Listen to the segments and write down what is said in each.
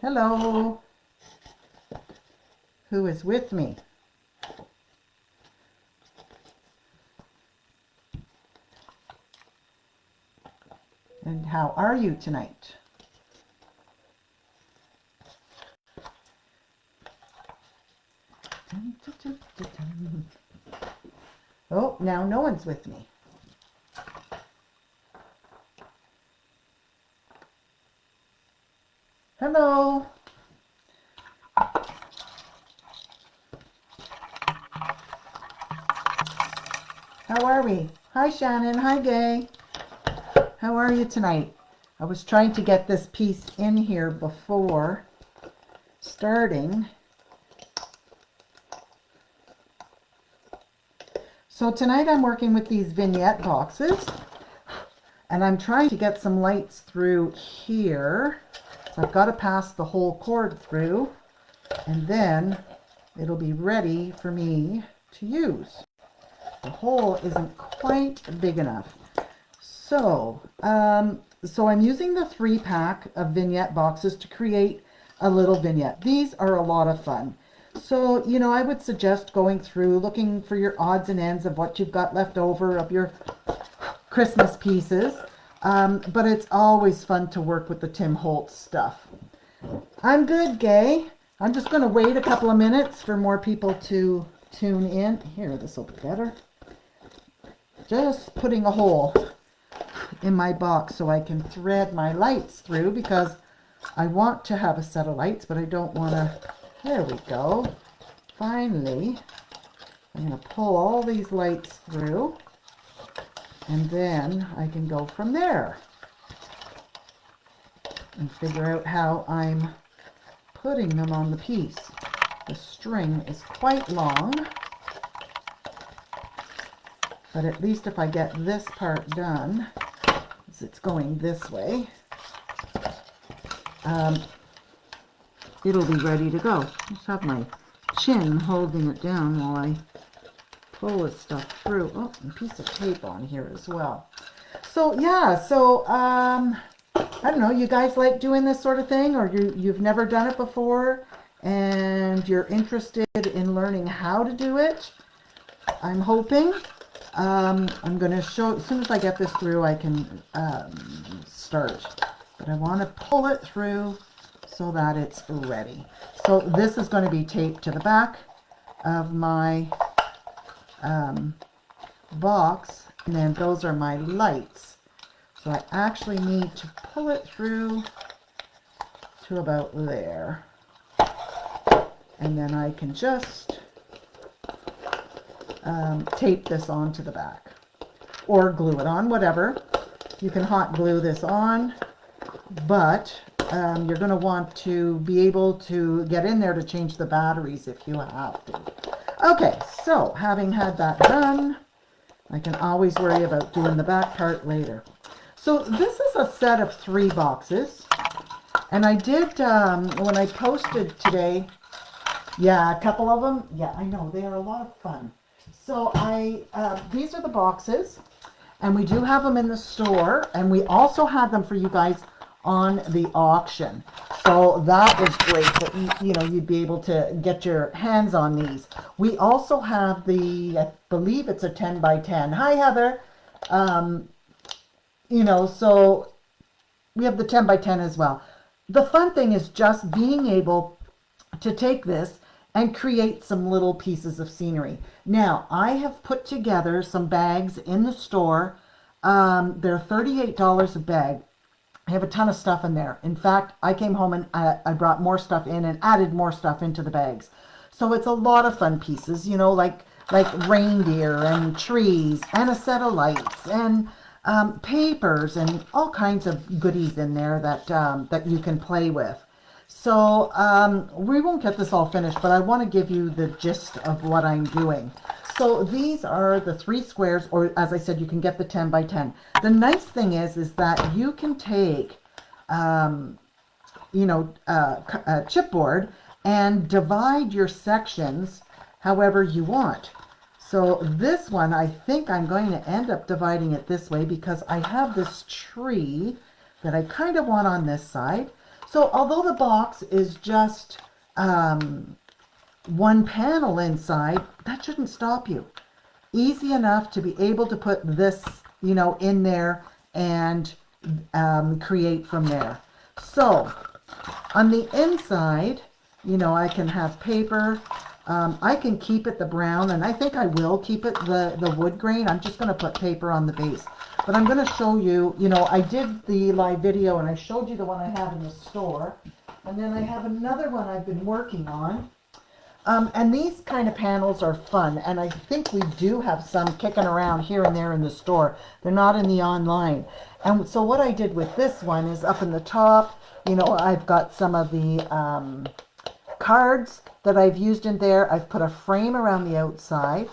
Hello. Who is with me? And how are you tonight? Oh, now no one's with me. Hello. How are we? Hi, Shannon. Hi, Gay. How are you tonight? I was trying to get this piece in here before starting. So tonight I'm working with these vignette boxes, and I'm trying to get some lights through here. So I've got to pass the whole cord through, and then it'll be ready for me to use. The hole isn't quite big enough. So I'm using the 3-pack of vignette boxes to create a little vignette. These are a lot of fun. So, you know, I would suggest going through, looking for your odds and ends of what you've got left over of your Christmas pieces. But it's always fun to work with the Tim Holtz stuff. I'm good, Gay. I'm just going to wait a couple of minutes for more people to tune in. Here, this will be better. Just putting a hole in my box so I can thread my lights through, because I want to have a set of lights, but I don't want to. There we go. Finally, I'm going to pull all these lights through, and then I can go from there and figure out how I'm putting them on the piece. The string is quite long, but at least if I get this part done, as it's going this way, it'll be ready to go. Just have my chin holding it down while I pull this stuff through. Oh, and a piece of tape on here as well. So yeah, I don't know, you guys like doing this sort of thing, or you've never done it before and you're interested in learning how to do it? I'm hoping. I'm going to show, as soon as I get this through, I can start. But I want to pull it through so that it's ready. So this is going to be taped to the back of my box, and then those are my lights. So I actually need to pull it through to about there. And then I can just tape this onto the back, or glue it on, whatever. You can hot glue this on, but you're going to want to be able to get in there to change the batteries if you have to. Okay, so having had that done, I can always worry about doing the back part later. So this is a set of 3 boxes, and I did, when I posted today, yeah, a couple of them, yeah, I know, they are a lot of fun. So these are the boxes, and we do have them in the store, and we also had them for you guys on the auction. So that was great that you know, you'd be able to get your hands on these. We also have the, I believe it's a 10 by 10. Hi, Heather. You know, so we have the 10 by 10 as well. The fun thing is just being able to take this and create some little pieces of scenery. Now, I have put together some bags in the store. They're $38 a bag. I have a ton of stuff in there. In fact, I came home and I brought more stuff in and added more stuff into the bags. So it's a lot of fun pieces, you know, like reindeer and trees and a set of lights and papers and all kinds of goodies in there that you can play with. So we won't get this all finished, but I want to give you the gist of what I'm doing. So these are the 3 squares, or as I said, you can get the 10 by 10. The nice thing is that you can take, you know, a chipboard and divide your sections however you want. So this one, I think I'm going to end up dividing it this way because I have this tree that I kind of want on this side. So although the box is just one panel inside, that shouldn't stop you. Easy enough to be able to put this, you know, in there and create from there. So on the inside, you know, I can have paper. I can keep it the brown, and I think I will keep it the wood grain. I'm just going to put paper on the base. But I'm going to show you, you know, I did the live video and I showed you the one I have in the store. And then I have another one I've been working on. And these kind of panels are fun. And I think we do have some kicking around here and there in the store. They're not in the online. And so what I did with this one is up in the top, you know, I've got some of the cards that I've used in there. I've put a frame around the outside.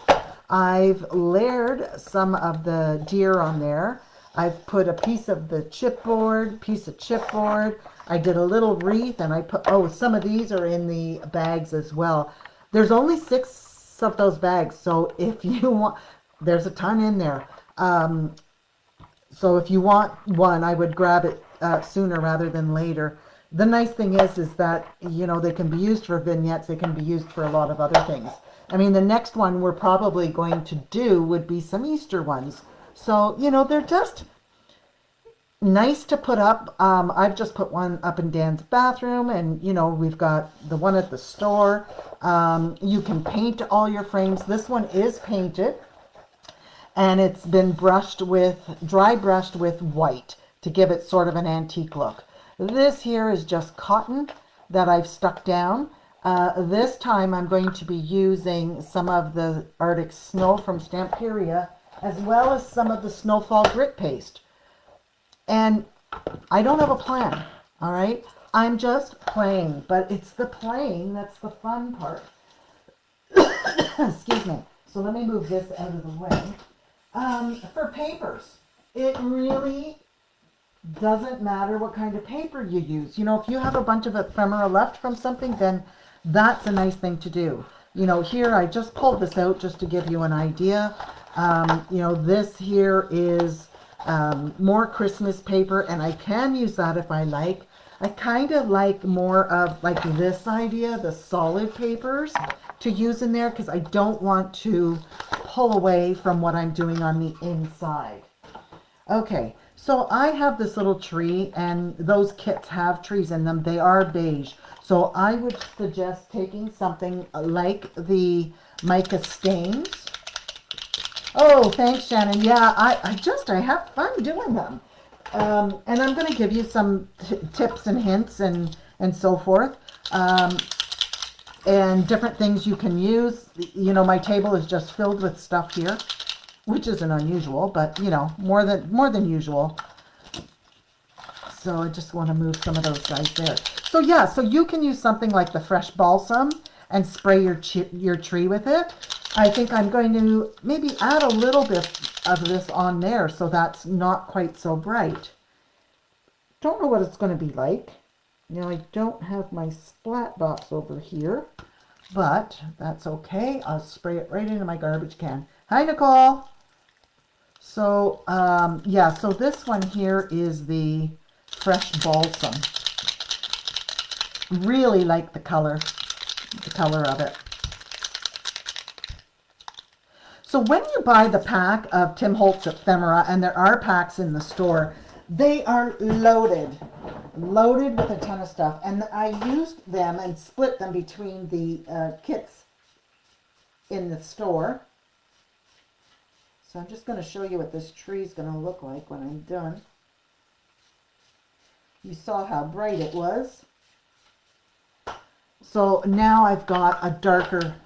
I've layered some of the deer on there. I've put a piece of the chipboard. I did a little wreath, and I put, oh, some of these are in the bags as well. There's only 6 of those bags, so if you want, there's a ton in there. So if you want one, I would grab it sooner rather than later. The nice thing is that, you know, they can be used for vignettes. They can be used for a lot of other things. I mean, the next one we're probably going to do would be some Easter ones. So, you know, they're just nice to put up. I've just put one up in Dan's bathroom, and, you know, we've got the one at the store. You can paint all your frames. This one is painted, and it's been dry brushed with white to give it sort of an antique look. This here is just cotton that I've stuck down. This time I'm going to be using some of the Arctic Snow from Stamperia, as well as some of the Snowfall grit paste. And I don't have a plan, all right? I'm just playing, but it's the playing that's the fun part. Excuse me. So let me move this out of the way. For papers, it really doesn't matter what kind of paper you use. You know, if you have a bunch of ephemera left from something, then that's a nice thing to do. You know, here I just pulled this out just to give you an idea. You know, this here is more Christmas paper, and I can use that if I like. I kind of like more of like this idea, the solid papers to use in there, because I don't want to pull away from what I'm doing on the inside. Okay, so I have this little tree, and those kits have trees in them. They are beige. So I would suggest taking something like the mica stains. Oh, thanks, Shannon. Yeah, I have fun doing them. And I'm going to give you some tips and hints and so forth. And different things you can use. You know, my table is just filled with stuff here, which isn't unusual, but, you know, more than usual. So I just want to move some of those guys there. So yeah, so you can use something like the fresh balsam and spray your tree with it. I think I'm going to maybe add a little bit of this on there so that's not quite so bright. Don't know what it's going to be like. You know, I don't have my splat box over here, but that's okay. I'll spray it right into my garbage can. Hi, Nicole. So, yeah, so this one here is the fresh balsam. Really like the color of it. So when you buy the pack of Tim Holtz ephemera, and there are packs in the store, they are loaded with a ton of stuff. And I used them and split them between the kits in the store. So I'm just going to show you what this tree is going to look like when I'm done. You saw how bright it was. So now I've got a darker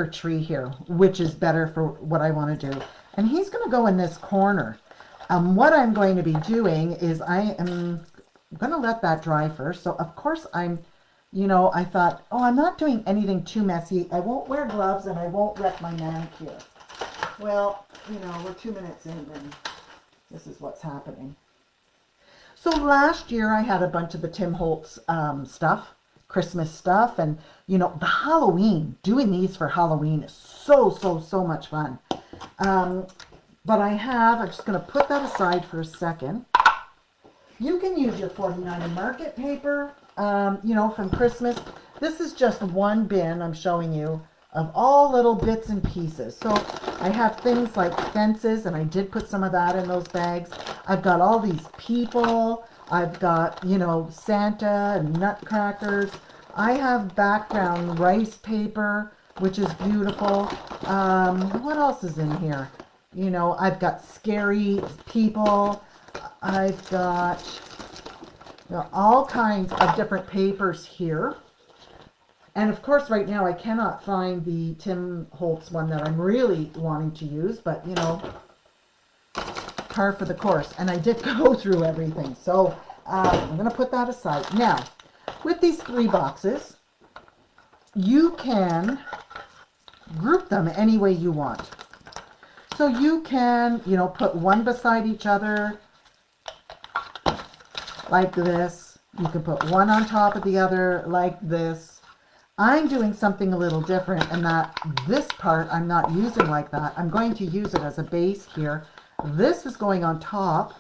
tree here, which is better for what I want to do. And he's going to go in this corner. What I'm going to be doing is I am going to let that dry first. So of course you know, I thought, oh, I'm not doing anything too messy. I won't wear gloves and I won't wreck my manicure. Well, you know, we're 2 minutes in and this is what's happening. So last year I had a bunch of the Tim Holtz stuff, Christmas stuff, and you know, the Halloween, doing these for Halloween is so much fun. But I'm just going to put that aside for a second. You can use your 49 market paper, you know, from Christmas. This is just one bin I'm showing you of all little bits and pieces. So I have things like fences, and I did put some of that in those bags. I've got all these people. I've got, you know, Santa and nutcrackers. I have background rice paper, which is beautiful. What else is in here? You know, I've got scary people. I've got, you know, all kinds of different papers here. And of course, right now I cannot find the Tim Holtz one that I'm really wanting to use, but you know, par for the course. And I did go through everything. So I'm going to put that aside. Now, with these 3 boxes, you can group them any way you want. So you can, you know, put one beside each other like this. You can put one on top of the other like this. I'm doing something a little different in that this part I'm not using like that. I'm going to use it as a base here. This is going on top,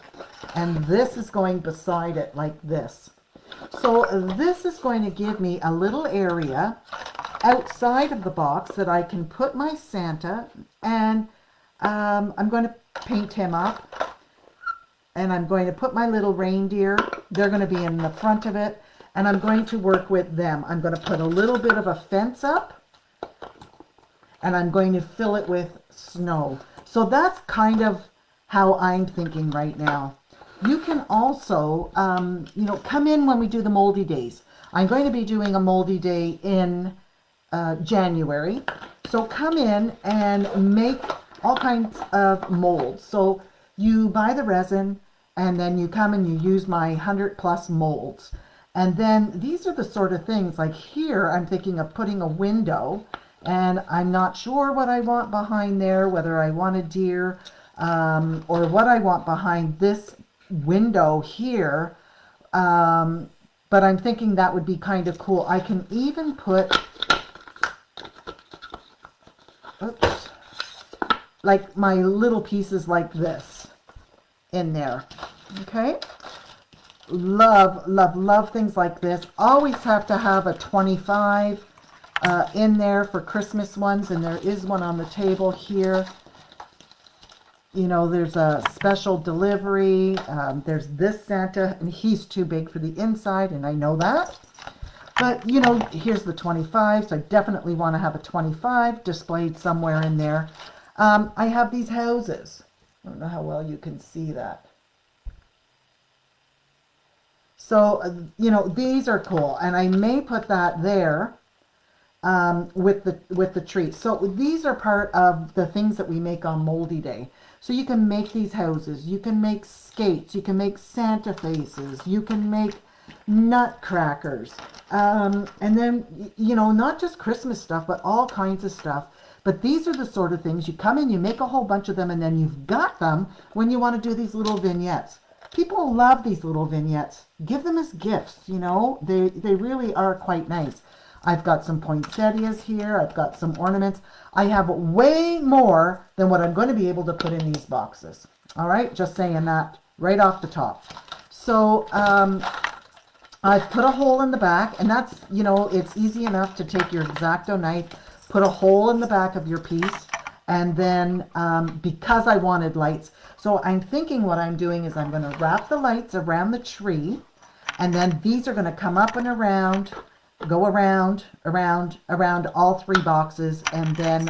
and this is going beside it like this. So this is going to give me a little area outside of the box that I can put my Santa, and I'm going to paint him up, and I'm going to put my little reindeer. They're going to be in the front of it, and I'm going to work with them. I'm going to put a little bit of a fence up, and I'm going to fill it with snow. So that's kind of how I'm thinking right now. You can also, you know, come in when we do the moldy days. I'm going to be doing a moldy day in January. So come in and make all kinds of molds. So you buy the resin, and then you come and you use my 100+ molds. And then these are the sort of things, like here I'm thinking of putting a window, and I'm not sure what I want behind there, whether I want a deer or what I want behind this window here. But I'm thinking that would be kind of cool. I can even put, oops, like my little pieces like this in there. Okay. Love, love, love things like this. Always have to have a 25 in there for Christmas ones, and there is one on the table here. You know, there's a special delivery. There's this Santa, and he's too big for the inside, and I know that. But, you know, here's the 25, so I definitely want to have a 25 displayed somewhere in there. I have these houses. I don't know how well you can see that. So, you know, these are cool, and I may put that there with the tree. So these are part of the things that we make on Moldy Day. So you can make these houses, you can make skates, you can make Santa faces, you can make nutcrackers, and then, you know, not just Christmas stuff, but all kinds of stuff. But these are the sort of things you come in, you make a whole bunch of them, and then you've got them when you want to do these little vignettes. People love these little vignettes. Give them as gifts, you know. They really are quite nice. I've got some poinsettias here. I've got some ornaments. I have way more than what I'm going to be able to put in these boxes. All right, just saying that right off the top. So I've put a hole in the back, and that's, you know, it's easy enough to take your X-Acto knife, put a hole in the back of your piece, and then because I wanted lights, so I'm thinking what I'm doing is I'm going to wrap the lights around the tree, and then these are going to come up and around, go around all 3 boxes, and then,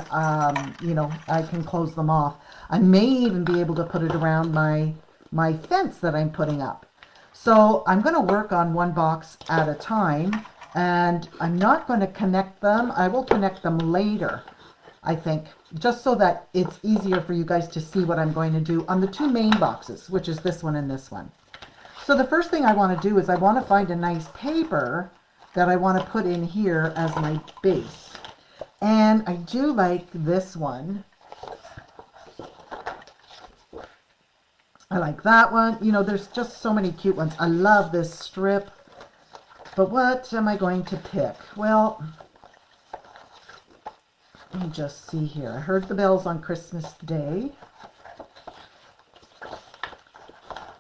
you know, I can close them off. I may even be able to put it around my fence that I'm putting up. So I'm going to work on one box at a time, and I'm not going to connect them. I will connect them later, I think, just so that it's easier for you guys to see what I'm going to do on the 2 main boxes, which is this one and this one. So the first thing I want to do is I want to find a nice paper that I want to put in here as my base. And I do like this one. I like that one. You know, there's just so many cute ones. I love this strip. But what am I going to pick? Well, let me just see here. I heard the bells on Christmas Day.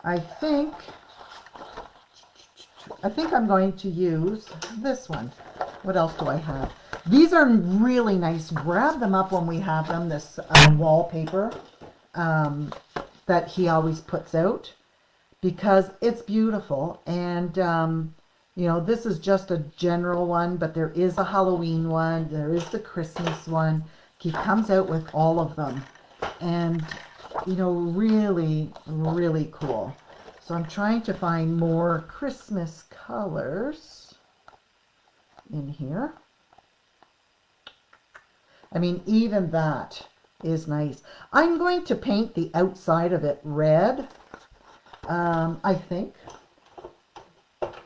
I think I think I'm going to use this one. What else do I have? These are really nice. Grab them up when we have them. This wallpaper that he always puts out, because it's beautiful. And you know, this is just a general one, but there is a Halloween one. There is the Christmas one. He comes out with all of them. And, you know, really, really cool. So I'm trying to find more Christmas colors in here. I mean, even that is nice. I'm going to paint the outside of it red, I think.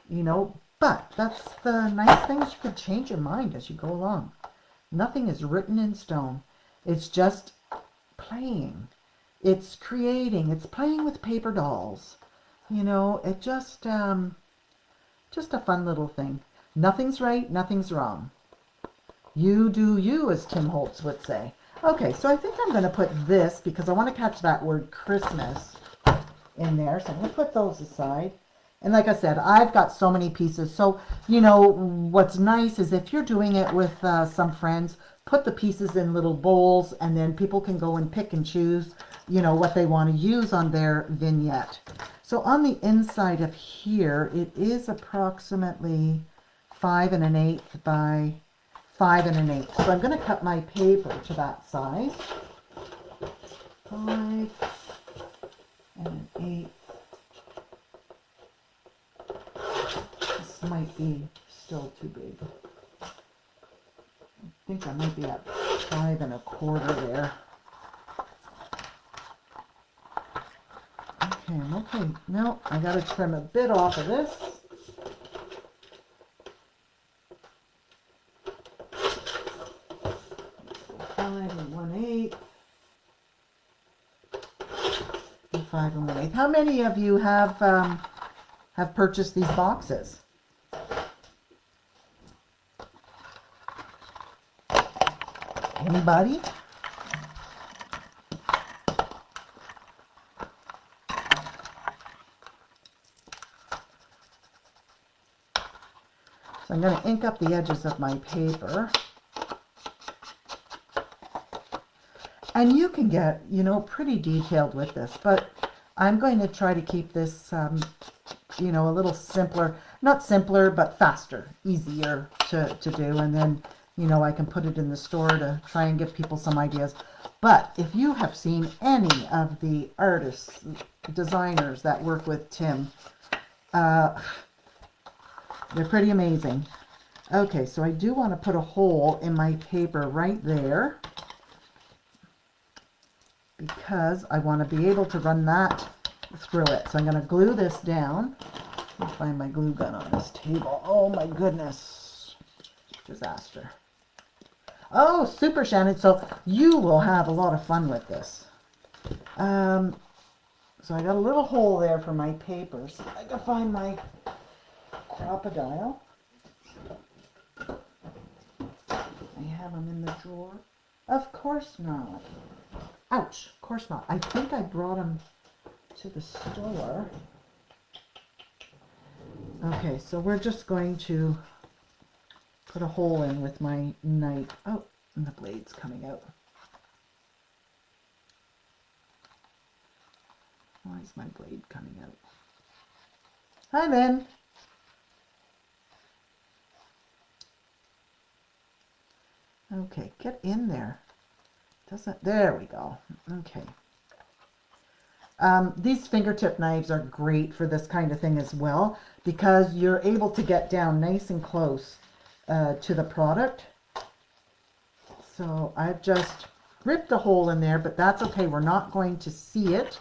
You know, but that's the nice thing, is you could change your mind as you go along. Nothing is written in stone. It's just playing. It's creating. It's playing with paper dolls. You know, it just a fun little thing. Nothing's right, nothing's wrong. You do you, as Tim Holtz would say. Okay, so I think I'm going to put this, because I want to catch that word Christmas in there. So I'm going to put those aside. And like I said, I've got so many pieces. So, you know, what's nice is if you're doing it with some friends, put the pieces in little bowls, and then people can go and pick and choose, you know, what they want to use on their vignette. So on the inside of here, it is approximately 5 1/8 by 5 1/8. So I'm going to cut my paper to that size. 5 1/8. This might be still too big. I think I might be at 5 1/4 there. Okay. No, I got to trim a bit off of this. Five 1/8. 5 1/8. How many of you have purchased these boxes? Anybody? So I'm going to ink up the edges of my paper. And you can get, you know, pretty detailed with this, but I'm going to try to keep this, you know, a little simpler. Not simpler, but faster, easier to do. And then, you know, I can put it in the store to try and give people some ideas. But if you have seen any of the artists, designers that work with Tim, they're pretty amazing. Okay, so I do want to put a hole in my paper right there, because I want to be able to run that through it. So I'm going to glue this down. Let me find my glue gun on this table. Oh my goodness. Disaster. Oh, super, Shannon. So you will have a lot of fun with this. So I got a little hole there for my paper. So I can find my crocodile. I have them in the drawer. Of course not. Ouch, of course not. I think I brought them to the store. Okay, so we're just going to put a hole in with my knife. Oh, and the blade's coming out. Why is my blade coming out? Hi, Lynn. Okay, get in there. There we go. Okay. These fingertip knives are great for this kind of thing as well, because you're able to get down nice and close to the product. So I've just ripped a hole in there, but that's okay. We're not going to see it.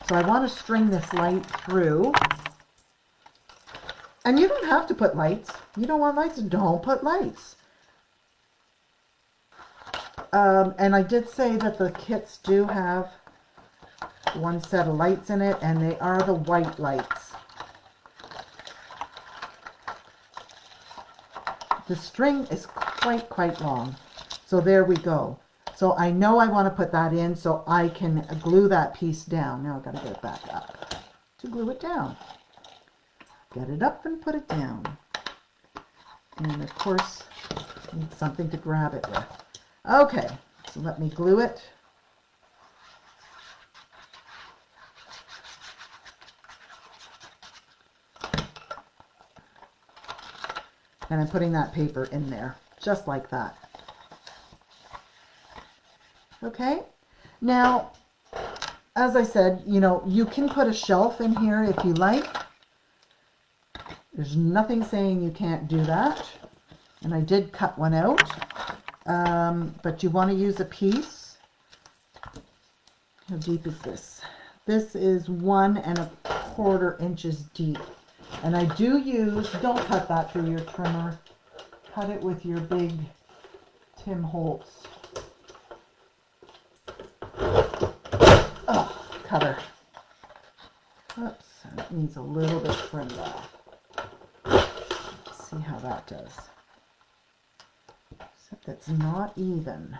So I want to string this light through. And you don't have to put lights. You don't want lights? Don't put lights. And I did say that the kits do have one set of lights in it, and they are the white lights. The string is quite long. So there we go. So I know I want to put that in so I can glue that piece down. Now I've got to get it back up to glue it down. get it up and put it down. And of course, need something to grab it with. Okay, so let me glue it. And I'm putting that paper in there, just like that. Okay, now, as I said, you know, you can put a shelf in here if you like. There's nothing saying you can't do that. And I did cut one out, but you want to use a piece. How deep is this? This is 1¼ inches deep. And I do use, don't cut that through your trimmer, cut it with your big Tim Holtz cutter. Oops, that needs a little bit trimmed off. Let's see how that does. Except it's not even.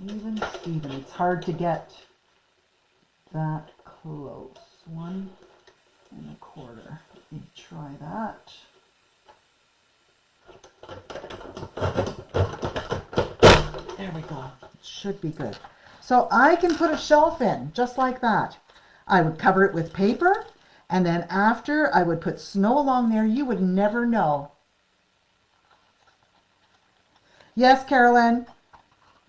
Even Steven, it's hard to get that close. 1¼ Let me try that. There we go. It should be good. So I can put a shelf in just like that. I would cover it with paper, and then after I would put snow along there. You would never know. Yes, Carolyn,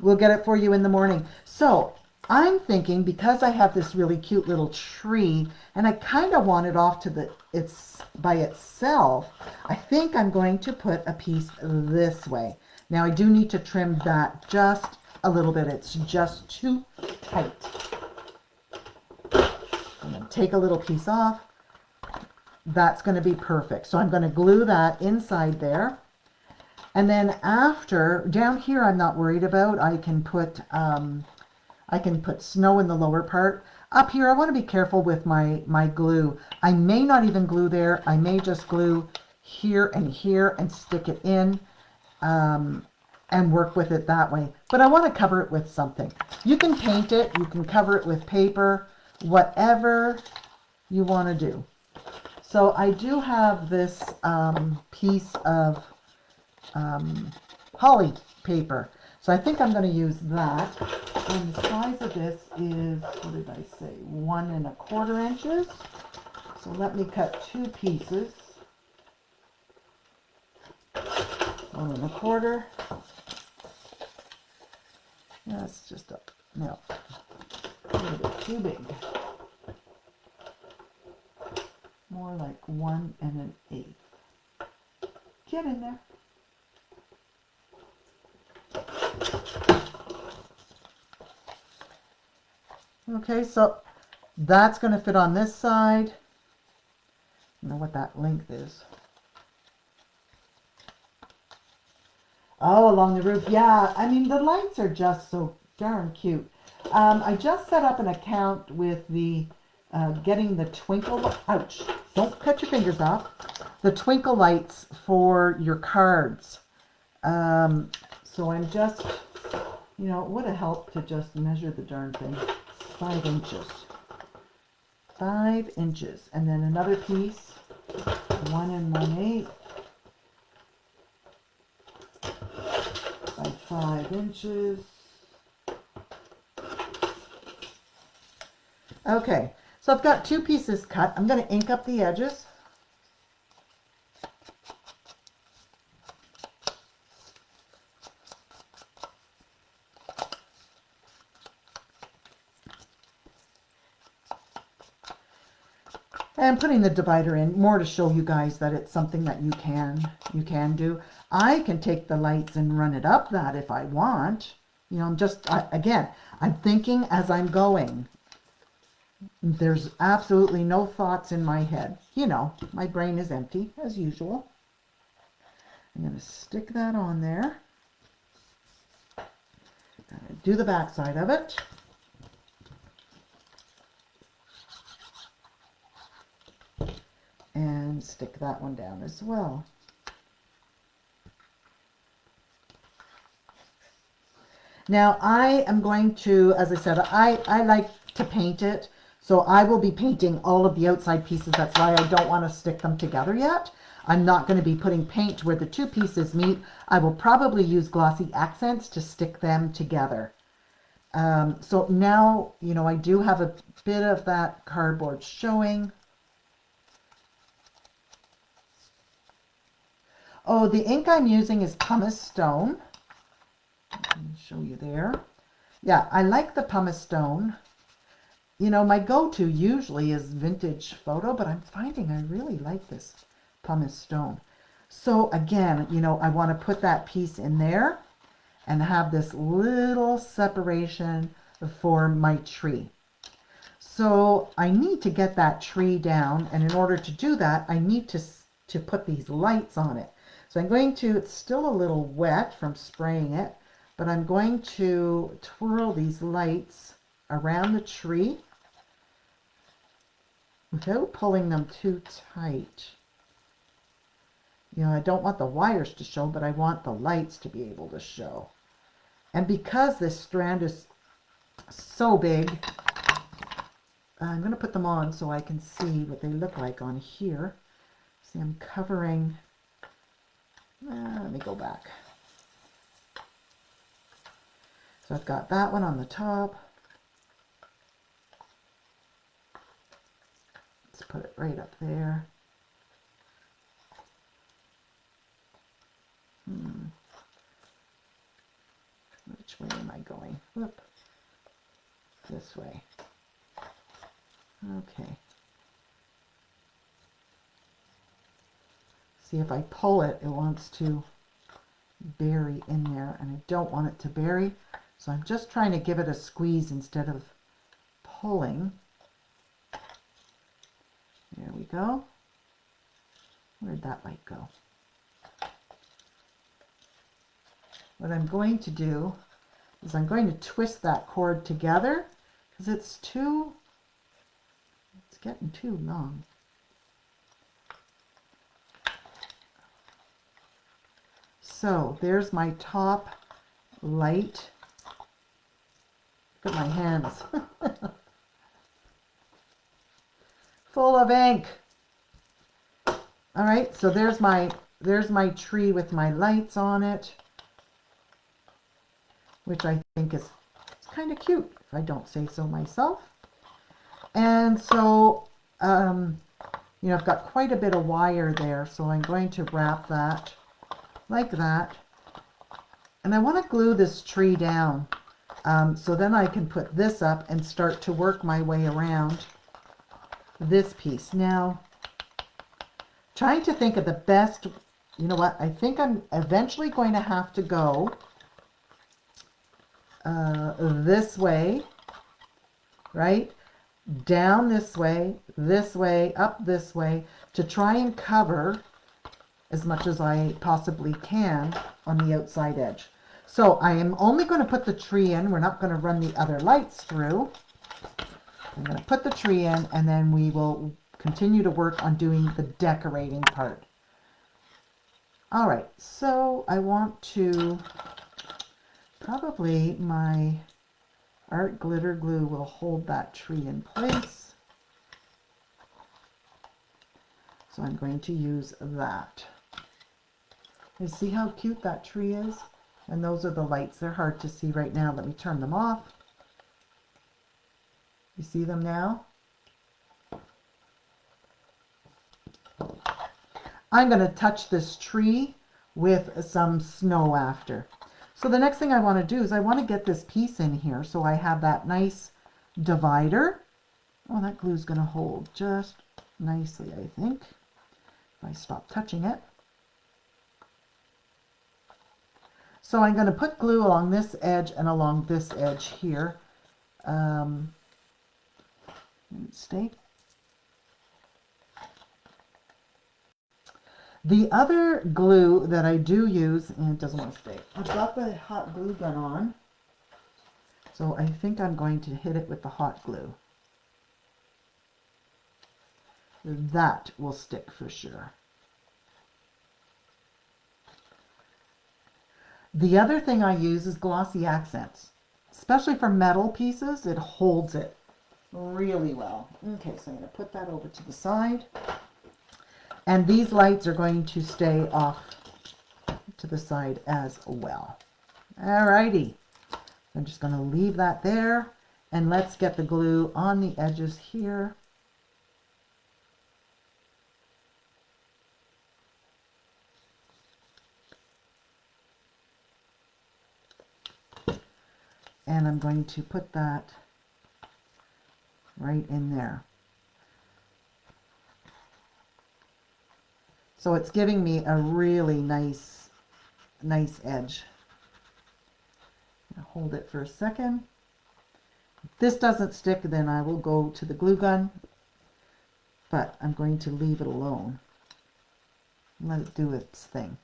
we'll get it for you in the morning. So I'm thinking, because I have this really cute little tree and I kind of want it off to it's by itself, I think I'm going to put a piece this way. Now I do need to trim that just a little bit. It's just too tight. I'm going to take a little piece off. That's going to be perfect. So I'm going to glue that inside there. And then after, down here I'm not worried about. I can put snow in the lower part. Up here, I want to be careful with my glue. I may not even glue there. I may just glue here and stick it in and work with it that way. But I want to cover it with something. You can paint it. You can cover it with paper, whatever you want to do. So I do have this piece of holly paper. So I think I'm going to use that. And the size of this is, what did I say, 1¼ inches. So let me cut 2 pieces. 1¼ That's just a little bit too big. More like 1 1/8. Get in there. Okay, so that's going to fit on this side. I don't know what that length is. Oh, along the roof. Yeah, I mean, the lights are just so darn cute. I just set up an account with the getting the twinkle, ouch, don't cut your fingers off, the twinkle lights for your cards. So I'm just, you know, it would have helped to just measure the darn thing. 5 inches. 5 inches. And then another piece, 1 1/8 by 5 inches. Okay, so I've got 2 pieces cut. I'm going to ink up the edges. And putting the divider in more to show you guys that it's something that you can do. I can take the lights and run it up that if I want. You know, again, I'm thinking as I'm going. There's absolutely no thoughts in my head. You know, my brain is empty as usual. I'm going to stick that on there. Do the back side of it. And stick that one down as well. Now I am going to, as I said, I like to paint it. So I will be painting all of the outside pieces. That's why I don't want to stick them together yet. I'm not going to be putting paint where the two pieces meet. I will probably use glossy accents to stick them together. So now, you know, I do have a bit of that cardboard showing. Oh, the ink I'm using is pumice stone. Let me show you there. Yeah, I like the pumice stone. You know, my go-to usually is vintage photo, but I'm finding I really like this pumice stone. So again, you know, I want to put that piece in there and have this little separation for my tree. So I need to get that tree down, and in order to do that, I need to put these lights on it. So I'm going to, it's still a little wet from spraying it, but I'm going to twirl these lights around the tree without pulling them too tight. You know, I don't want the wires to show, but I want the lights to be able to show. And because this strand is so big, I'm going to put them on so I can see what they look like on here. See, I'm covering, let me go back. So I've got that one on the top. Let's put it right up there. Which way am I going? Whoop. This way. Okay. See, if I pull it, it wants to bury in there, and I don't want it to bury. So I'm just trying to give it a squeeze instead of pulling. There we go. Where'd that light go? What I'm going to do is I'm going to twist that cord together because it's getting too long. So there's my top light. Look at my hands. Full of ink. All right, so there's my tree with my lights on it, which I think is kind of cute, if I don't say so myself. And so, you know, I've got quite a bit of wire there, so I'm going to wrap that like that. And I want to glue this tree down, so then I can put this up and start to work my way around this piece. Now, trying to think of the best, you know what, I think I'm eventually going to have to go this way, right? Down this way, up this way, to try and cover as much as I possibly can on the outside edge. So I am only going to put the tree in. We're not going to run the other lights through. I'm going to put the tree in, and then we will continue to work on doing the decorating part. All right, so I want to, probably my art glitter glue will hold that tree in place. So I'm going to use that. You see how cute that tree is? And those are the lights. They're hard to see right now. Let me turn them off. You see them now? I'm going to touch this tree with some snow after. So the next thing I want to do is I want to get this piece in here so I have that nice divider. Oh, that glue's going to hold just nicely, I think, if I stop touching it. So I'm going to put glue along this edge and along this edge here. Stay. The other glue that I do use, and it doesn't want to stay, I've got the hot glue gun on, so I think I'm going to hit it with the hot glue. That will stick for sure. The other thing I use is glossy accents, especially for metal pieces. It holds it. really well. Okay, so I'm going to put that over to the side. And these lights are going to stay off to the side as well. Alrighty. I'm just going to leave that there. And let's get the glue on the edges here. And I'm going to put that right in there. So it's giving me a really nice edge. I'll hold it for a second. If this doesn't stick, then I will go to the glue gun, but I'm going to leave it alone. Let it do its thing.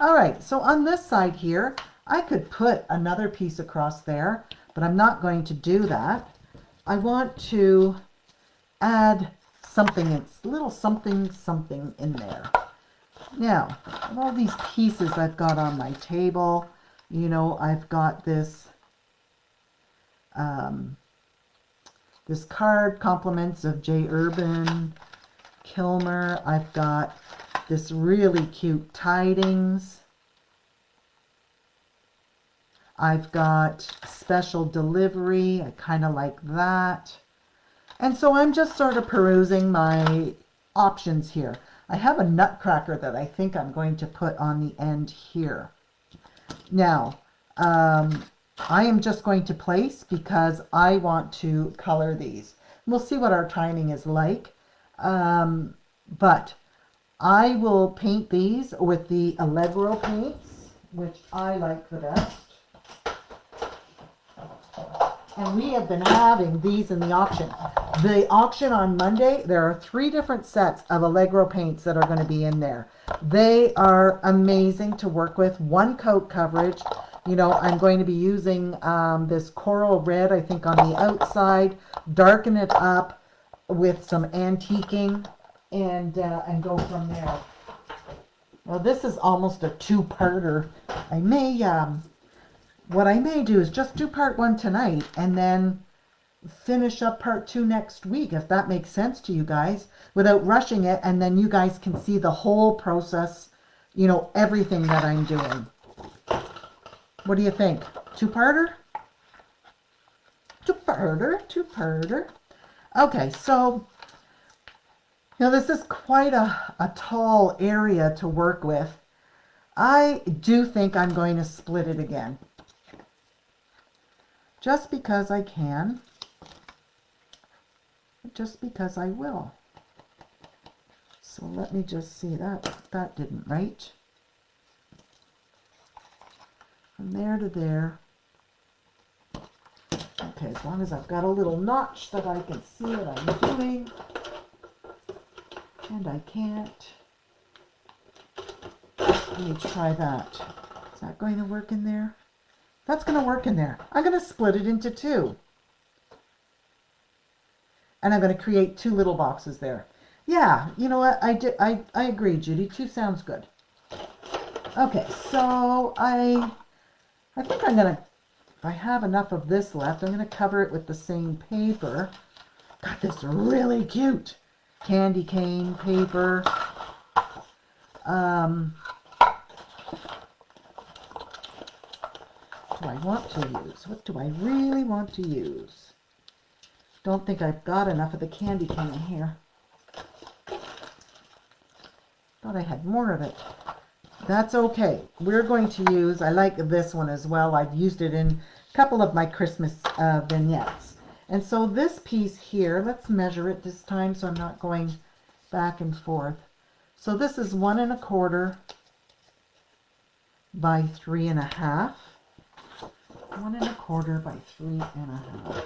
All right, so on this side here, I could put another piece across there, but I'm not going to do that. I want to add something, it's a little something in there. Now, all these pieces I've got on my table, you know, I've got this this card, Compliments of J. Urban Kilmer. I've got this really cute Tidings. I've got Special Delivery. I kind of like that. And so I'm just sort of perusing my options here. I have a nutcracker that I think I'm going to put on the end here. Now, I am just going to place because I want to color these. We'll see what our timing is like. But I will paint these with the Allegro paints, which I like the best. And we have been having these in the auction. The auction on Monday, there are 3 different sets of Allegro paints that are going to be in there. They are amazing to work with. 1 coat coverage. You know, I'm going to be using this coral red, I think, on the outside. Darken it up with some antiquing and go from there. Well, this is almost a 2-parter. I may... what I may do is just do part 1 tonight and then finish up part 2 next week, if that makes sense to you guys, without rushing it, and then you guys can see the whole process, you know, everything that I'm doing. What do you think? 2-parter? 2-parter, 2-parter. Okay, so, you know, this is quite a tall area to work with. I do think I'm going to split it again. Just because I can, just because I will. So let me just see that didn't right. From there to there. Okay, as long as I've got a little notch that I can see what I'm doing. And I can't. Let me try that. Is that going to work in there? That's going to work in there. I'm going to split it into 2. And I'm going to create 2 little boxes there. Yeah, you know what? I agree, Judy. 2 sounds good. Okay, so I think I'm going to, if I have enough of this left, I'm going to cover it with the same paper. Got this really cute candy cane paper. Do I want to use? What do I really want to use? Don't think I've got enough of the candy cane here. Thought I had more of it. That's okay. We're going to use, I like this one as well. I've used it in a couple of my Christmas vignettes. And so this piece here, let's measure it this time so I'm not going back and forth. So this is 1 1/4 by 3 1/2. 1 1/4 by 3 1/2.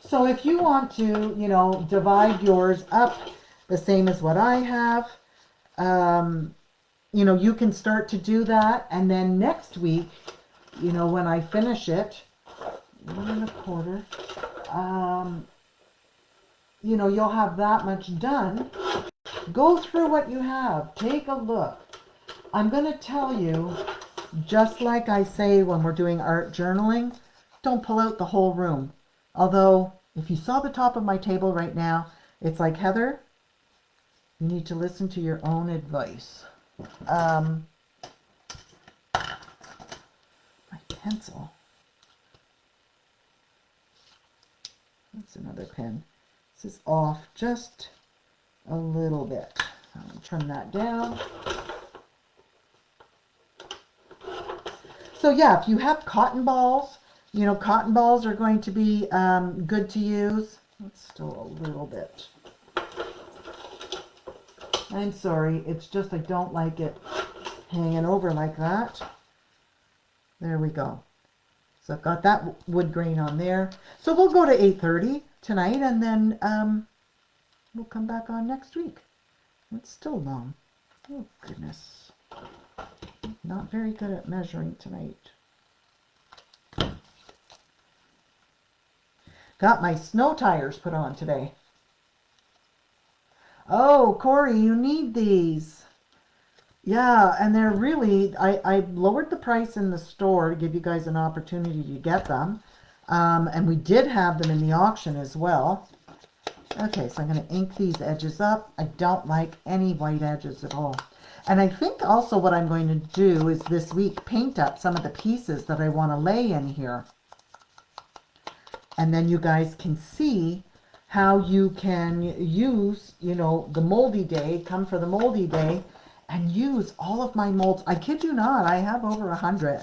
So if you want to, you know, divide yours up the same as what I have, you know, you can start to do that. And then next week, you know, when I finish it, 1 1/4, you know, you'll have that much done. Go through what you have. Take a look. I'm going to tell you just like I say when we're doing art journaling, don't pull out the whole room. Although, if you saw the top of my table right now, it's like, Heather, you need to listen to your own advice. My pencil. That's another pen. This is off just a little bit. I'll trim that down. So yeah, if you have cotton balls, you know, cotton balls are going to be good to use. That's still a little bit. I'm sorry, it's just I don't like it hanging over like that. There we go. So I've got that wood grain on there. So we'll go to 8:30 tonight, and then we'll come back on next week. It's still long. Oh, goodness. Not very good at measuring tonight. Got my snow tires put on today. Oh, Corey, you need these. Yeah, and they're really, I lowered the price in the store to give you guys an opportunity to get them. And we did have them in the auction as well. Okay, so I'm going to ink these edges up. I don't like any white edges at all. And I think also what I'm going to do is this week paint up some of the pieces that I want to lay in here. And then you guys can see how you can use, you know, the moldy day, come for the moldy day, and use all of my molds. I kid you not, I have over 100.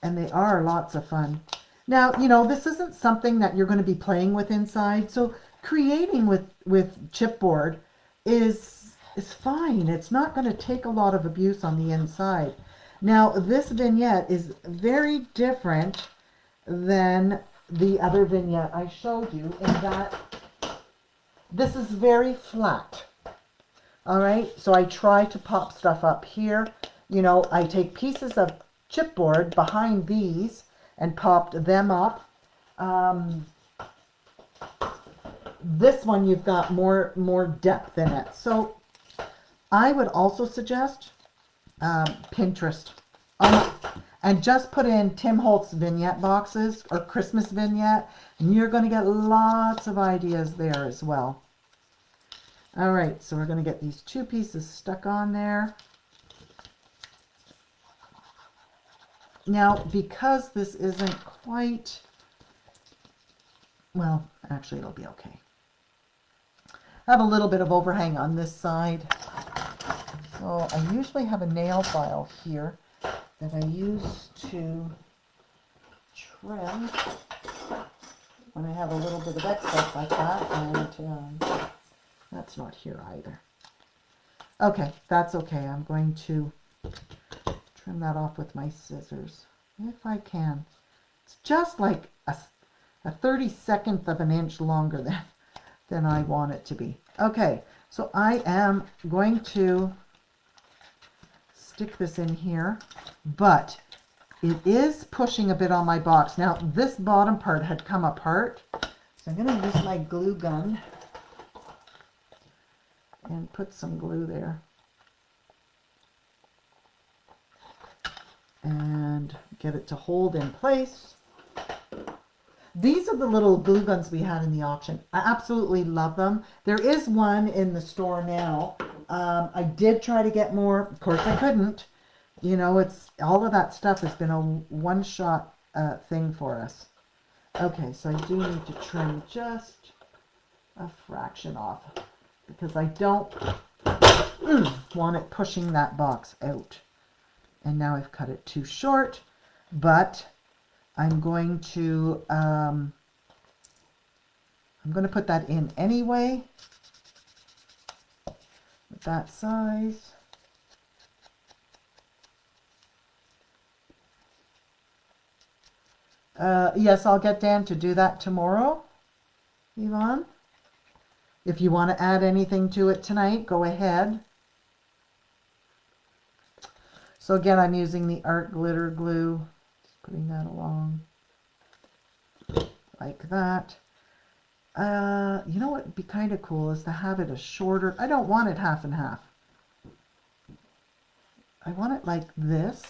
And they are lots of fun. Now, you know, this isn't something that you're going to be playing with inside. So creating with chipboard is fine. It's not going to take a lot of abuse on the inside. Now, this vignette is very different than the other vignette I showed you in that this is very flat. All right, so I try to pop stuff up here. You know, I take pieces of chipboard behind these and popped them up. This one you've got more depth in it. So I would also suggest Pinterest. And just put in Tim Holtz vignette boxes or Christmas vignette, and you're going to get lots of ideas there as well. All right, so we're going to get these two pieces stuck on there. Now, because this isn't quite, well, actually it'll be okay. I have a little bit of overhang on this side. So I usually have a nail file here that I use to trim when I have a little bit of excess like that, and that's not here either. Okay, that's okay. I'm going to trim that off with my scissors, if I can. It's just like a 32nd of an inch longer than I want it to be. Okay, so I am going to stick this in here, but it is pushing a bit on my box. Now, this bottom part had come apart, so I'm going to use my glue gun and put some glue there. And get it to hold in place. These are the little glue guns we had in the auction. I absolutely love them. There is one in the store now. I did try to get more. Of course, I couldn't. You know, it's all of that stuff has been a one-shot thing for us. Okay, so I do need to trim just a fraction off because I don't want it pushing that box out. And now I've cut it too short, but I'm going to put that in anyway with that size. Yes, I'll get Dan to do that tomorrow, Yvonne. If you want to add anything to it tonight, go ahead. So again, I'm using the art glitter glue, just putting that along like that. You know what would be kind of cool is to have it a shorter, I don't want it half and half. I want it like this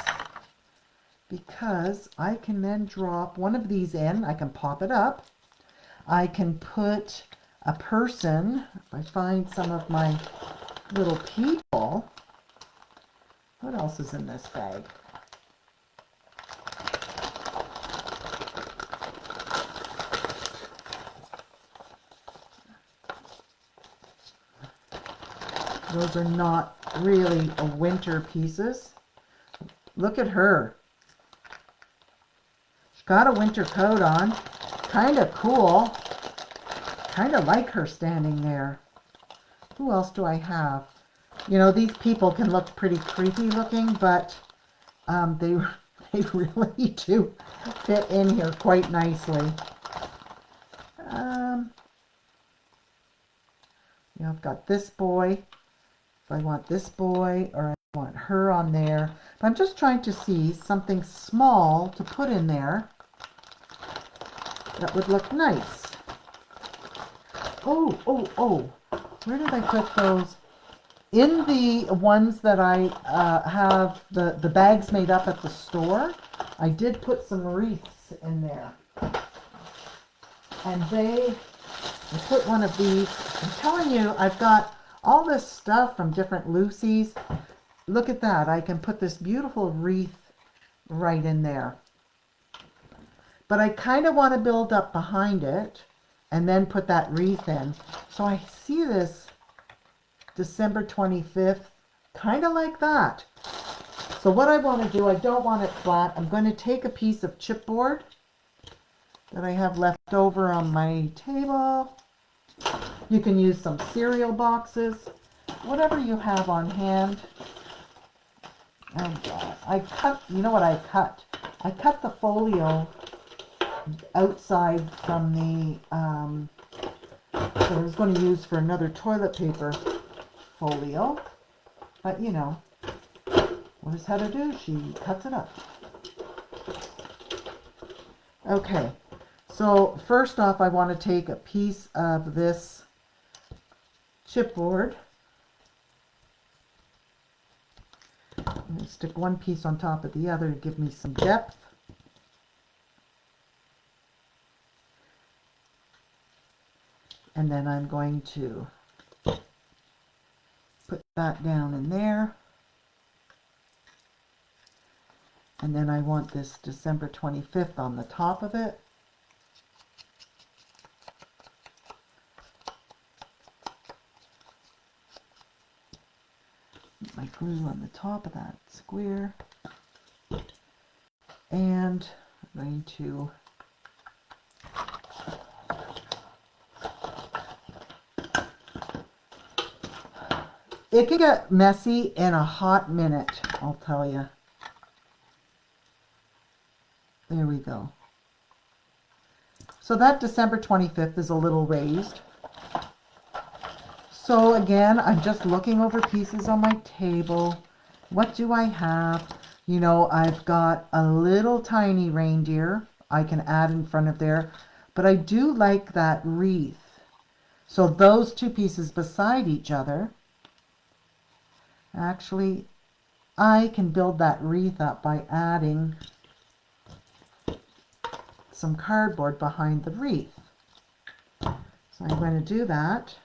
because I can then drop one of these in. I can pop it up. I can put a person, if I find some of my little people. What else is in this bag? Those are not really winter pieces. Look at her. She's got a winter coat on. Kind of cool. Kind of like her standing there. Who else do I have? You know, these people can look pretty creepy looking, but they really do fit in here quite nicely. You know, I've got this boy. If I want this boy or I want her on there. But I'm just trying to see something small to put in there that would look nice. Oh. Where did I put those? In the ones that I have the bags made up at the store, I did put some wreaths in there. And I put one of these. I'm telling you, I've got all this stuff from different Lucy's. Look at that. I can put this beautiful wreath right in there. But I kind of want to build up behind it and then put that wreath in. So I see this December 25th, kind of like that. So what I want to do, I don't want it flat. I'm going to take a piece of chipboard that I have left over on my table. You can use some cereal boxes, whatever you have on hand. Oh God, you know what I cut? I cut the folio outside from the, that I was going to use for another toilet paper folio. But you know, what does Heather do? She cuts it up. Okay, so first off, I want to take a piece of this chipboard. I'm going to stick one piece on top of the other to give me some depth. And then I'm going to put that down in there. And then I want this December 25th on the top of it. Put my glue on the top of that square. And I'm going to it can get messy in a hot minute, I'll tell you. There we go. So that December 25th is a little raised. So again, I'm just looking over pieces on my table. What do I have? You know, I've got a little tiny reindeer I can add in front of there, but I do like that wreath. So those two pieces beside each other, actually, I can build that wreath up by adding some cardboard behind the wreath. So I'm going to do that.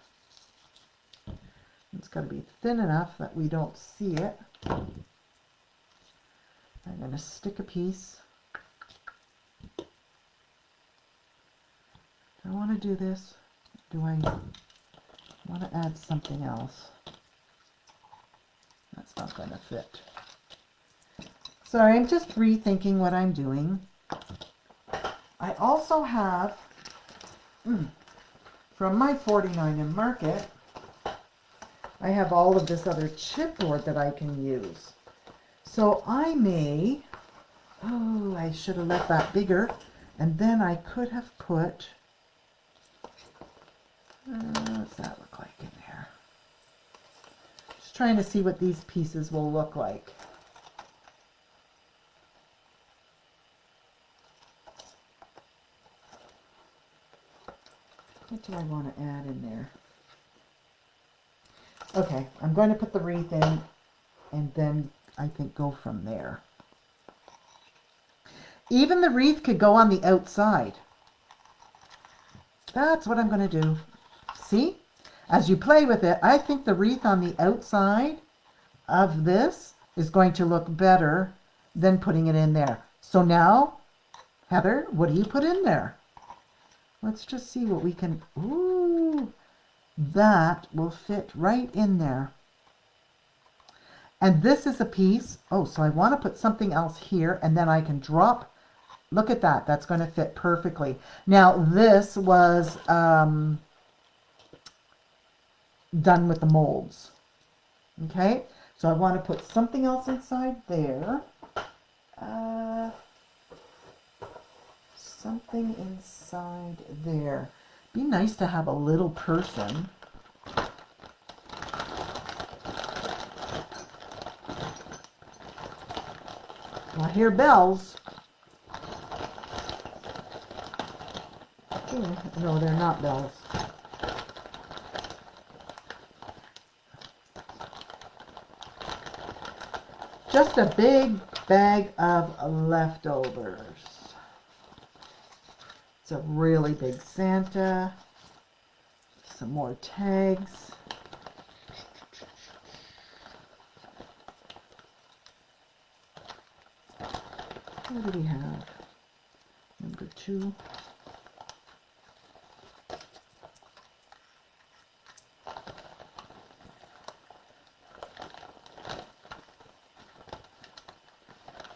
It's got to be thin enough that we don't see it. I'm going to stick a piece. Do I want to do this? Do I want to add something else? That's not going to fit. Sorry, I'm just rethinking what I'm doing. I also have, from my 49 in Market, I have all of this other chipboard that I can use. So I may, I should have left that bigger, and then I could have put, what's that look like in there? Just trying to see what these pieces will look like. What do I want to add in there? Okay, I'm going to put the wreath in and then I think, go from there. Even the wreath could go on the outside. That's what I'm going to do. See? As you play with it, I think the wreath on the outside of this is going to look better than putting it in there. So now, Heather, what do you put in there? Let's just see what we can... Ooh, that will fit right in there. And this is a piece... Oh, so I want to put something else here, and then I can drop... Look at that. That's going to fit perfectly. Now, this was done with the molds. Okay? So I want to put something else inside there. Something inside there. Be nice to have a little person. Well, I hear bells. No, they're not bells. Just a big bag of leftovers. It's a really big Santa. Some more tags. What do we have? Number 2.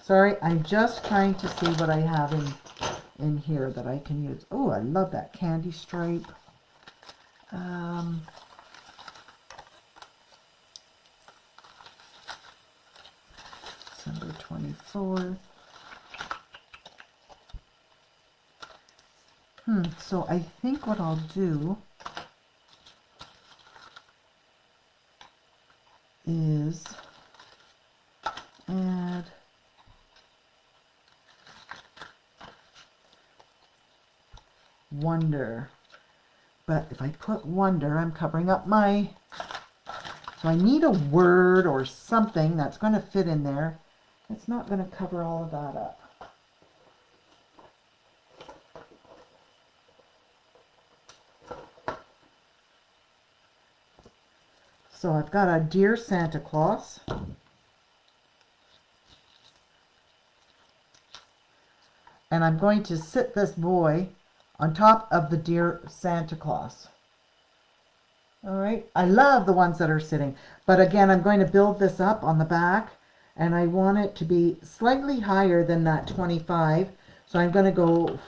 Sorry, I'm just trying to see what I have in here that I can use. Oh, I love that candy stripe. December 24th. So I think what I'll do is add wonder. But if I put wonder, I'm covering up my... So I need a word or something that's going to fit in there. It's not going to cover all of that up. So I've got a Dear Santa Claus. And I'm going to sit this boy on top of the Dear Santa Claus. All right. I love the ones that are sitting. But again, I'm going to build this up on the back. And I want it to be slightly higher than that 25. So I'm going to go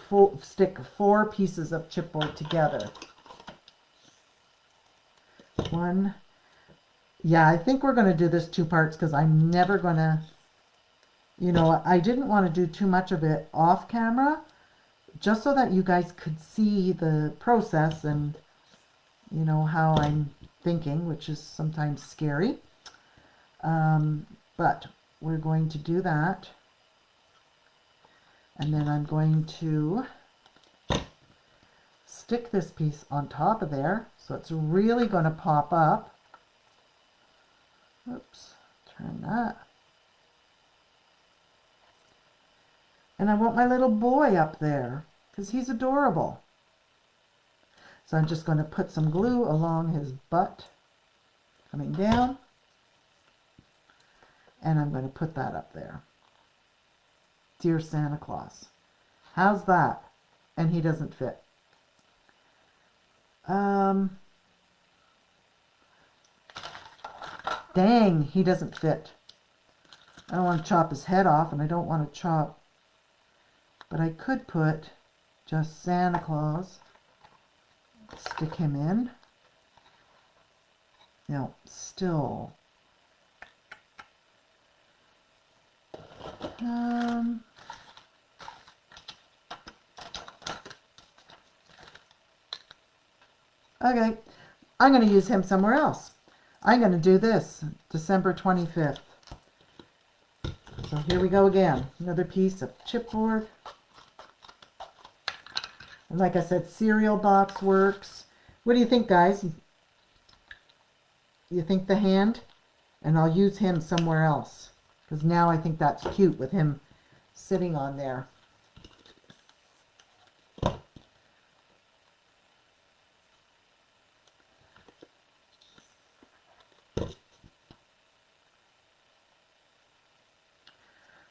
stick 4 pieces of chipboard together. 1. Yeah, I think we're going to do this 2 parts because I'm never going to, you know, I didn't want to do too much of it off camera just so that you guys could see the process and, you know, how I'm thinking, which is sometimes scary. But we're going to do that. And then I'm going to stick this piece on top of there so it's really going to pop up. Oops, turn that. And I want my little boy up there because he's adorable. So I'm just going to put some glue along his butt, coming down. And I'm going to put that up there. Dear Santa Claus. How's that? And he doesn't fit. Dang, he doesn't fit. I don't want to chop his head off, and I don't want to chop. But I could put just Santa Claus. Stick him in. No, still. Okay, I'm going to use him somewhere else. I'm going to do this, December 25th. So here we go again. Another piece of chipboard. And like I said, cereal box works. What do you think, guys? You think the hand? And I'll use him somewhere else. because now I think that's cute with him sitting on there.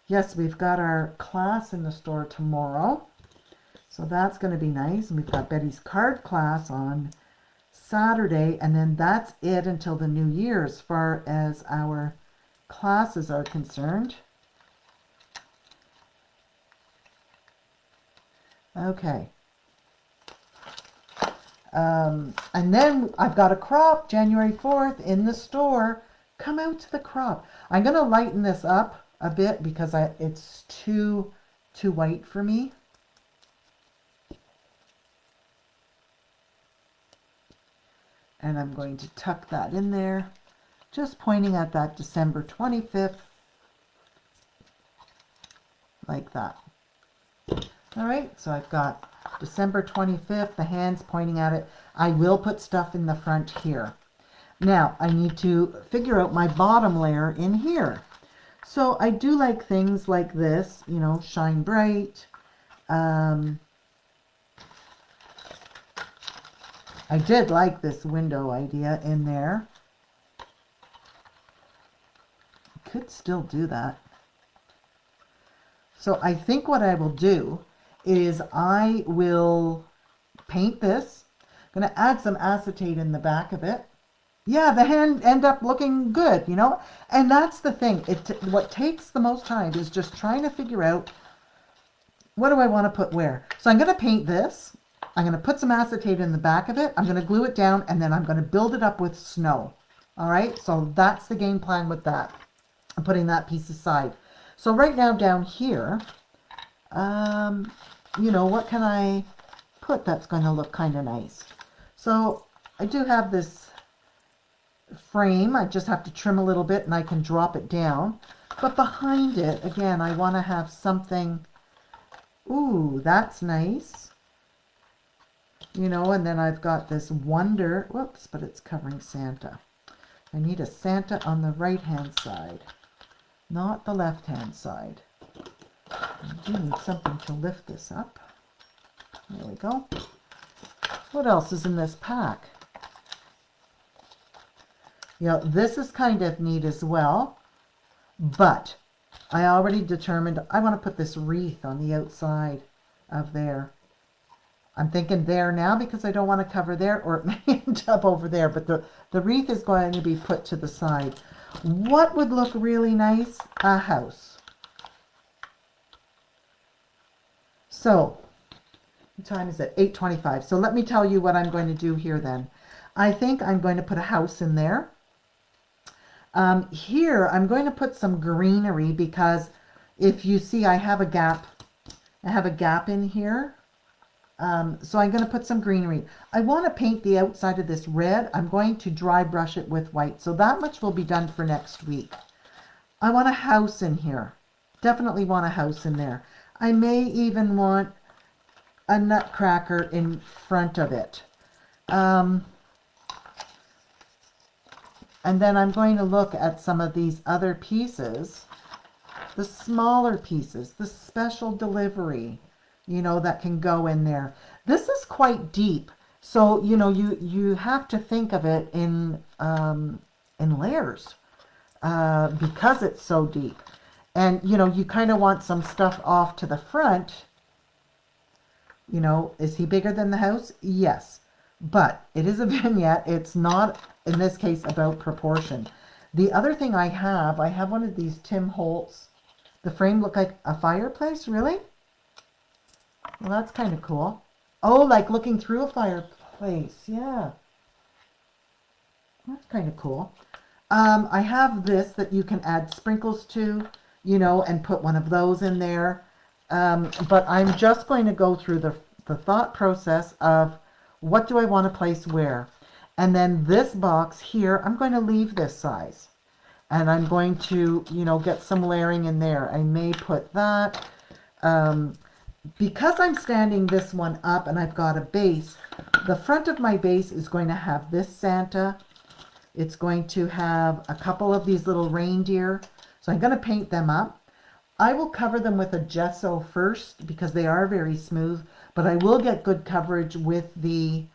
Yes, we've got our class in the store tomorrow, so that's going to be nice. And we've got Betty's card class on Saturday, and then that's it until the new year as far as our classes are concerned. Okay. And then I've got a crop January 4th in the store. Come out to the crop. I'm going to lighten this up a bit because it's too white for me. And I'm going to tuck that in there, just pointing at that December 25th, like that. All right, so I've got December 25th, the hands pointing at it. I will put stuff in the front here. Now, I need to figure out my bottom layer in here. So I do like things like this, you know, shine bright. I did like this window idea in there. I could still do that. So I think what I will do is I will paint this. I'm going to add some acetate in the back of it. Yeah, the hand end up looking good, you know. And that's the thing. What takes the most time is just trying to figure out what do I want to put where. So I'm going to paint this. I'm going to put some acetate in the back of it. I'm going to glue it down, and then I'm going to build it up with snow. All right, so that's the game plan with that. I'm putting that piece aside. So right now down here, you know, what can I put that's going to look kind of nice? So I do have this frame. I just have to trim a little bit and I can drop it down. But behind it, again, I want to have something, ooh, that's nice. You know, and then I've got this wonder, whoops, but it's covering Santa. I need a Santa on the right-hand side, not the left-hand side. I do need something to lift this up. There we go. What else is in this pack? You know, this is kind of neat as well, but I already determined I want to put this wreath on the outside of there. I'm thinking there now because I don't want to cover there, or it may end up over there, but the wreath is going to be put to the side. What would look really nice? A house. So, what time is it? 8:25. So let me tell you what I'm going to do here then. I think I'm going to put a house in there. Here, I'm going to put some greenery because if you see, I have a gap. I have a gap in here. So I'm going to put some greenery. I want to paint the outside of this red. I'm going to dry brush it with white. So that much will be done for next week. I want a house in here. Definitely want a house in there. I may even want a nutcracker in front of it. And then I'm going to look at some of these other pieces, the smaller pieces, the special delivery, you know, that can go in there. This is quite deep. So, you know, you have to think of it in layers because it's so deep. And, you know, you kind of want some stuff off to the front. You know, is he bigger than the house? Yes. But it is a vignette. It's not, in this case, about proportion. The other thing I have one of these Tim Holtz. The frame looked like a fireplace, really? Well, that's kind of cool. Oh, like looking through a fireplace. Yeah. That's kind of cool. I have this that you can add sprinkles to, you know, and put one of those in there. But I'm just going to go through the thought process of what do I want to place where. And then this box here, I'm going to leave this size. And I'm going to, you know, get some layering in there. I may put that. Because I'm standing this one up and I've got a base, the front of my base is going to have this Santa. It's going to have a couple of these little reindeer. So I'm going to paint them up. I will cover them with a gesso first because they are very smooth, but I will get good coverage with the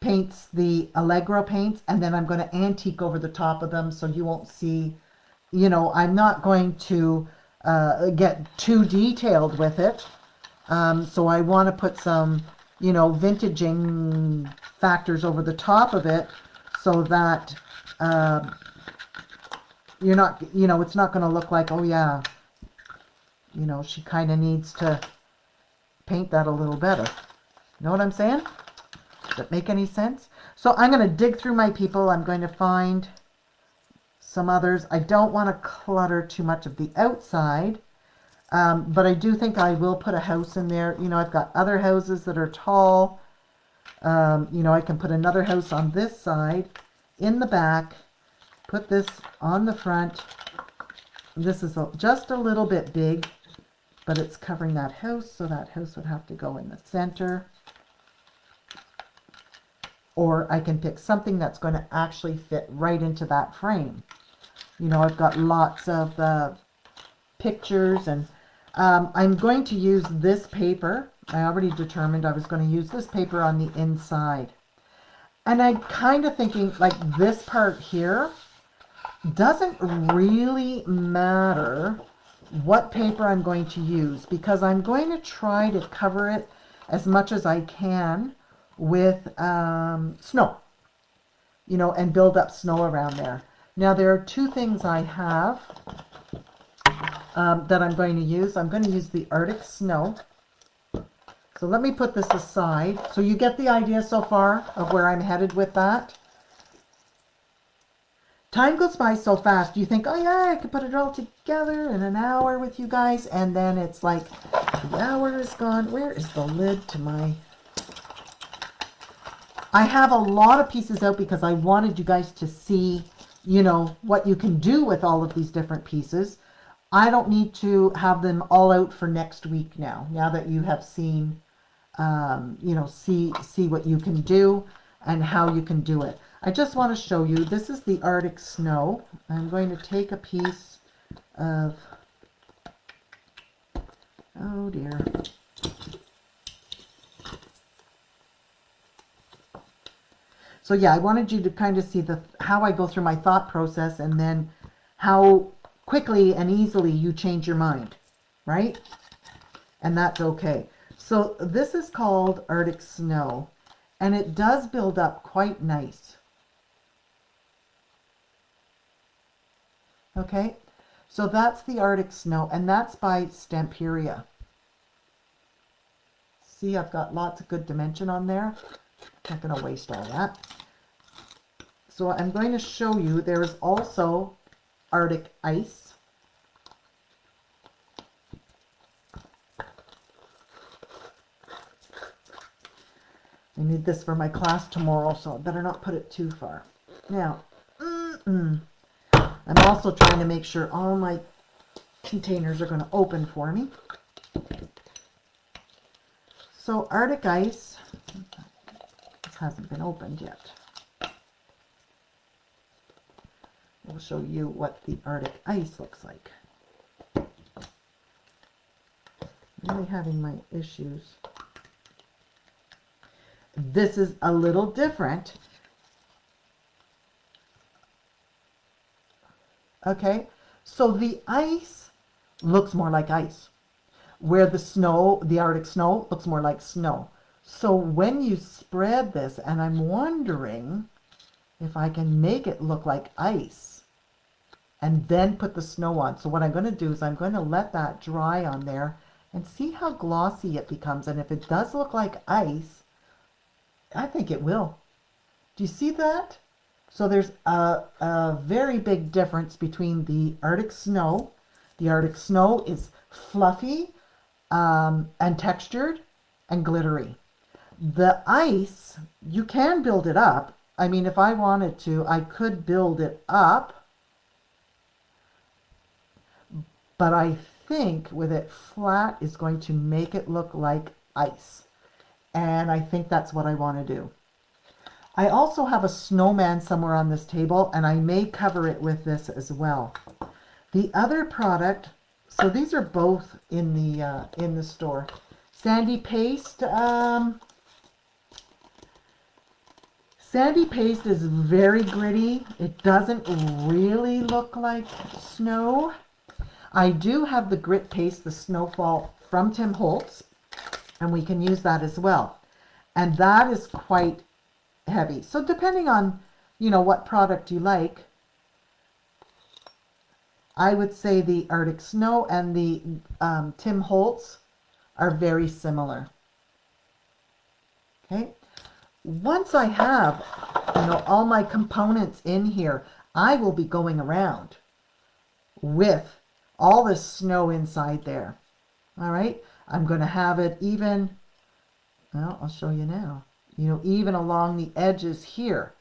paints, the Allegro paints, and then I'm going to antique over the top of them so you won't see, you know, I'm not going to get too detailed with it. So I want to put some, you know, vintaging factors over the top of it so that you're not, you know, it's not going to look like, oh yeah, you know, she kind of needs to paint that a little better. You know what I'm saying? Does that make any sense? So I'm going to dig through my people. I'm going to find some others. I don't want to clutter too much of the outside, but I do think I will put a house in there. You know, I've got other houses that are tall. You know, I can put another house on this side, in the back, put this on the front. This is just a little bit big, but it's covering that house, so that house would have to go in the center. Or I can pick something that's going to actually fit right into that frame. You know, I've got lots of pictures, and I'm going to use this paper. I already determined I was going to use this paper on the inside. And I'm kind of thinking like this part here doesn't really matter what paper I'm going to use, because I'm going to try to cover it as much as I can with snow, you know, and build up snow around there. Now there are two things I have that I'm going to use. I'm going to use the Arctic Snow. So let me put this aside. So you get the idea so far of where I'm headed with that. Time goes by so fast. You think, oh yeah, I could put it all together in an hour with you guys. And then it's like, the hour is gone. Where is the lid to my... I have a lot of pieces out because I wanted you guys to see, you know, what you can do with all of these different pieces. I don't need to have them all out for next week now that you have seen, you know, see what you can do and how you can do it. I just want to show you, this is the Arctic Snow. I'm going to take a piece of, oh dear. So yeah, I wanted you to kind of see how I go through my thought process, and then how quickly and easily you change your mind, right? And that's okay. So this is called Arctic Snow, and it does build up quite nice. Okay, so that's the Arctic Snow, and that's by Stamperia. See, I've got lots of good dimension on there. Not going to waste all that. So I'm going to show you, there is also Arctic Ice. I need this for my class tomorrow, so I better not put it too far. Now, I'm also trying to make sure all my containers are going to open for me. So Arctic Ice, this hasn't been opened yet. I'll show you what the Arctic Ice looks like. I'm really having my issues. This is a little different. Okay, so the ice looks more like ice, where the snow, the Arctic Snow, looks more like snow. So when you spread this, and I'm wondering if I can make it look like ice and then put the snow on. So what I'm going to do is I'm going to let that dry on there and see how glossy it becomes. And if it does look like ice, I think it will. Do you see that? So there's a very big difference between the Arctic Snow. The Arctic Snow is fluffy and textured and glittery. The ice, you can build it up. I mean, if I wanted to, I could build it up. But I think with it flat is going to make it look like ice. And I think that's what I want to do. I also have a snowman somewhere on this table, and I may cover it with this as well. The other product, so these are both in the store. Sandy paste. Sandy paste is very gritty. It doesn't really look like snow. I do have the grit paste, the Snowfall from Tim Holtz, and we can use that as well. And that is quite heavy. So depending on, what product you like, I would say the Arctic Snow and the Tim Holtz are very similar. Okay. Once I have, all my components in here, I will be going around with all this snow inside there. All right. I'm going to have it even, well, I'll show you now, even along the edges here.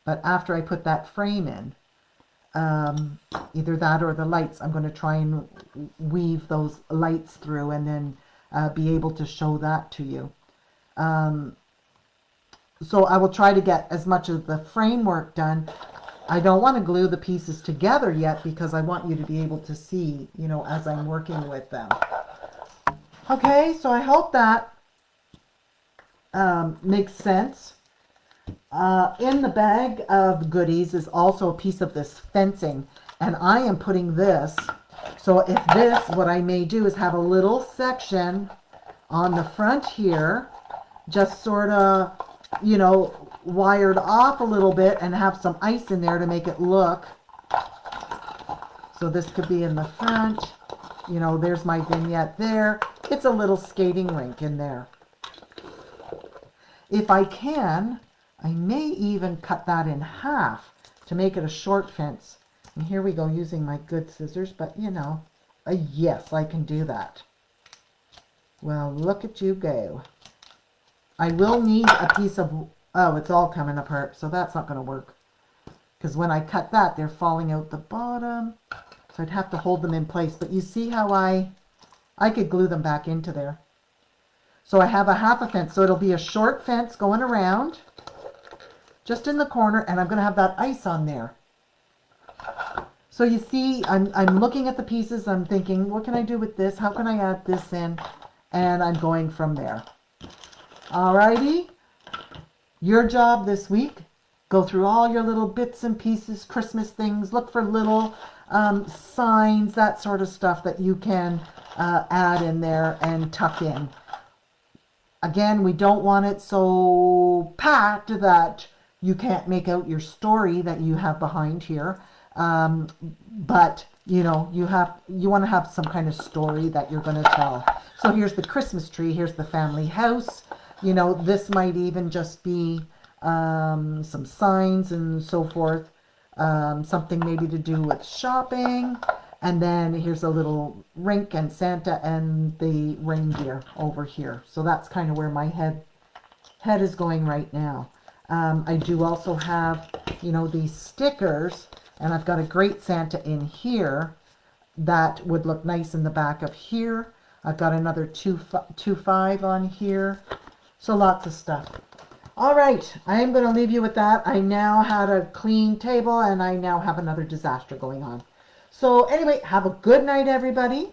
But after I put that frame in, either that or the lights, I'm going to try and weave those lights through and then be able to show that to you. So I will try to get as much of the framework done. I don't want to glue the pieces together yet because I want you to be able to see, as I'm working with them. Okay, so I hope that makes sense. In the bag of goodies is also a piece of this fencing, and I am putting this, so if this, what I may do is have a little section on the front here, just sort of, wired off a little bit and have some ice in there to make it look. So this could be in the front, there's my vignette there. It's a little skating rink in there. If I can, I may even cut that in half to make it a short fence. And here we go, using my good scissors, but yes, I can do that. Well, look at you go. I will need a piece of, oh, it's all coming apart, so that's not going to work. Because when I cut that, they're falling out the bottom. So I'd have to hold them in place. But you see how I could glue them back into there. So I have a half a fence, so it'll be a short fence going around, just in the corner, and I'm going to have that ice on there. So you see, I'm looking at the pieces, I'm thinking, what can I do with this? How can I add this in? And I'm going from there. Alrighty, your job this week, go through all your little bits and pieces, Christmas things, look for little signs, that sort of stuff that you can add in there and tuck in. Again, we don't want it so packed that you can't make out your story that you have behind here. But you want to have some kind of story that you're going to tell. So here's the Christmas tree, here's the family house. This might even just be some signs and so forth. Something maybe to do with shopping. And then here's a little rink and Santa and the reindeer over here. So that's kind of where my head is going right now. I do also have, these stickers, and I've got a great Santa in here that would look nice in the back of here. I've got another 2.5 on here. So lots of stuff. All right, I am going to leave you with that. I now had a clean table, and I now have another disaster going on. So anyway, have a good night, everybody.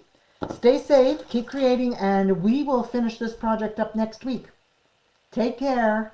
Stay safe, keep creating, and we will finish this project up next week. Take care.